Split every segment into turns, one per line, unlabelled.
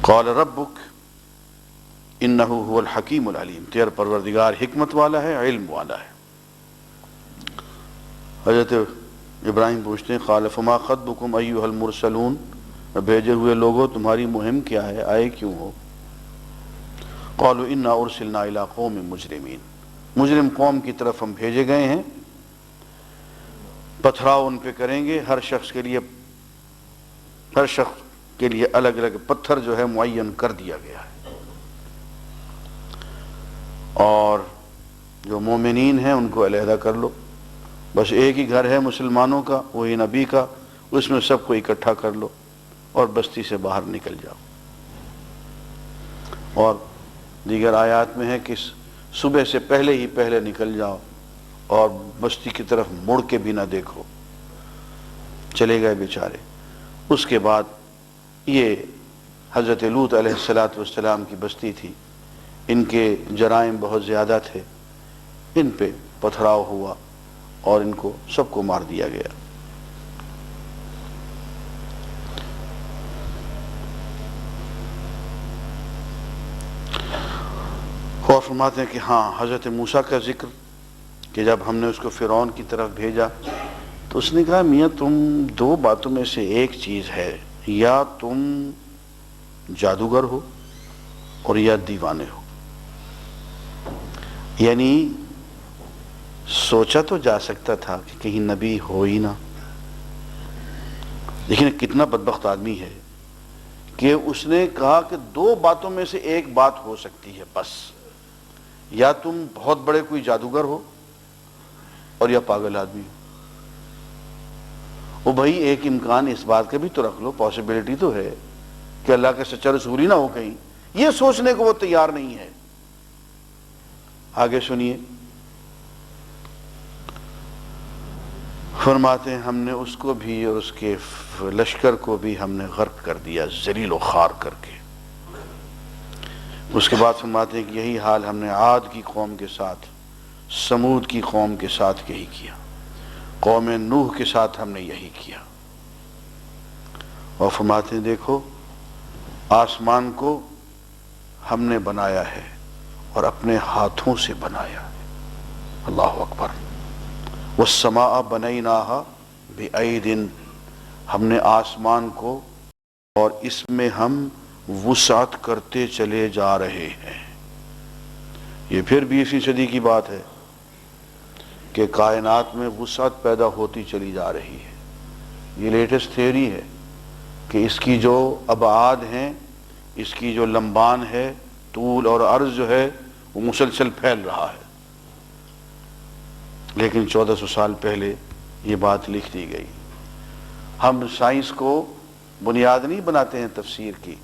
قال ربک انہ هو الحکیم العلیم، تیرا پروردگار حکمت والا ہے، علم والا ہے۔ حضرت ابراہیم پوچھتے ہیں قال فما خطبکم ایھا المرسلون، بھیجے ہوئے لوگوں تمہاری مہم کیا ہے، آئے کیوں ہو؟ قالوا انا ارسلنا الی قوم مجرمین، مجرم قوم کی طرف ہم بھیجے گئے ہیں، پتھراؤ ان پہ کریں گے، ہر شخص کے لیے الگ الگ پتھر جو ہے معین کر دیا گیا ہے، اور جو مومنین ہیں ان کو علیحدہ کر لو، بس ایک ہی گھر ہے مسلمانوں کا، وہی نبی کا، اس میں سب کو اکٹھا کر لو اور بستی سے باہر نکل جاؤ۔ اور دیگر آیات میں ہے کہ صبح سے پہلے نکل جاؤ اور بستی کی طرف مڑ کے بھی نہ دیکھو۔ چلے گئے بیچارے۔ اس کے بعد یہ حضرت لوط علیہ السلام کی بستی تھی، ان کے جرائم بہت زیادہ تھے، ان پہ پتھراؤ ہوا اور ان کو سب کو مار دیا گیا۔ اور فرماتے ہیں کہ ہاں حضرت موسیٰ کا ذکر کہ جب ہم نے اس کو فرعون کی طرف بھیجا تو اس نے کہا میاں تم دو باتوں میں سے ایک چیز ہے، یا تم جادوگر ہو اور یا دیوانے ہو، یعنی سوچا تو جا سکتا تھا کہ کہیں نبی ہو ہی نہ، لیکن کتنا بدبخت آدمی ہے کہ اس نے کہا کہ دو باتوں میں سے ایک بات ہو سکتی ہے بس، یا تم بہت بڑے کوئی جادوگر ہو اور یا پاگل آدمی ہو۔ وہ بھائی ایک امکان اس بات کا بھی تو رکھ لو، پاسبلٹی تو ہے کہ اللہ کے سچا رسول ہی نہ ہو کہیں، یہ سوچنے کو وہ تیار نہیں ہے۔ آگے سنیے، فرماتے ہیں ہم نے اس کو بھی اور اس کے لشکر کو بھی ہم نے غرق کر دیا ذلیل و خوار کر کے۔ اس کے بعد فرماتے ہیں کہ یہی حال ہم نے عاد کی قوم کے ساتھ، سمود کی قوم کے ساتھ یہی کیا، قوم نوح کے ساتھ ہم نے یہی کیا۔ اور فرماتے ہیں دیکھو آسمان کو ہم نے بنایا ہے اور اپنے ہاتھوں سے بنایا ہے، اللہ اکبر۔ والسماء بنیناها بأید، ہم نے آسمان کو اور اس میں ہم وسعت کرتے چلے جا رہے ہیں۔ یہ پھر 20ویں صدی کی بات ہے کہ کائنات میں وسعت پیدا ہوتی چلی جا رہی ہے۔ یہ لیٹسٹ تھیوری ہے کہ اس کی جو ابعاد ہیں، اس کی جو لمبان ہے، طول اور عرض جو ہے وہ مسلسل پھیل رہا ہے، لیکن 1400 سال پہلے یہ بات لکھ دی گئی۔ ہم سائنس کو بنیاد نہیں بناتے ہیں تفسیر کی،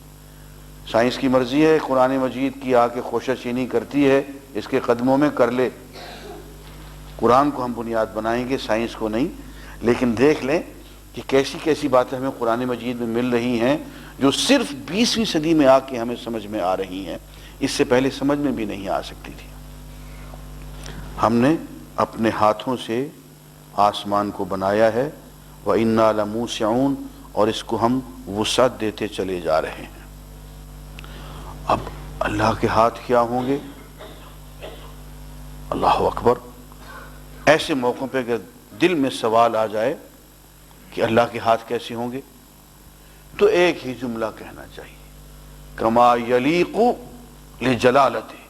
سائنس کی مرضی ہے، قرآن مجید کی آ کے خوشہ چینی کرتی ہے، اس کے قدموں میں کر لے۔ قرآن کو ہم بنیاد بنائیں گے، سائنس کو نہیں۔ لیکن دیکھ لیں کہ کیسی کیسی باتیں ہمیں قرآن مجید میں مل رہی ہیں جو صرف 20ویں صدی میں آ کے ہمیں سمجھ میں آ رہی ہیں، اس سے پہلے سمجھ میں بھی نہیں آ سکتی تھی۔ ہم نے اپنے ہاتھوں سے آسمان کو بنایا ہے، وَإِنَّا لَمُوسِعُونَ، اور اس کو ہم وسعت دیتے چلے جا رہے ہیں۔ اب اللہ کے ہاتھ کیا ہوں گے؟ اللہ اکبر۔ ایسے موقعوں پہ اگر دل میں سوال آ جائے کہ اللہ کے ہاتھ کیسے ہوں گے تو ایک ہی جملہ کہنا چاہیے، کما یلیق لجلالتہ،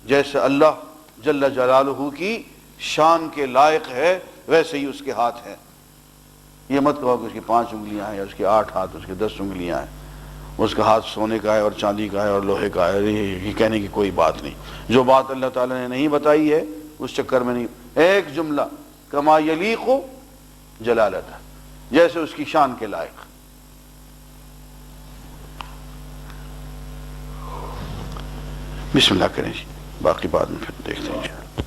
جیسے اللہ جل جلالہ کی شان کے لائق ہے ویسے ہی اس کے ہاتھ ہیں۔ یہ مت کہو کہ اس کی 5 انگلیاں ہیں، اس کے 8 ہاتھ، اس کے 10 انگلیاں ہیں، اس کا ہاتھ سونے کا ہے اور چاندی کا ہے اور لوہے کا ہے، یہ کہنے کی کوئی بات نہیں۔ جو بات اللہ تعالیٰ نے نہیں بتائی ہے اس چکر میں نہیں، ایک جملہ کما یلیق جلالتہ، جیسے اس کی شان کے لائق۔ بسم اللہ کریں جی، باقی بعد میں پھر دیکھتے ہیں۔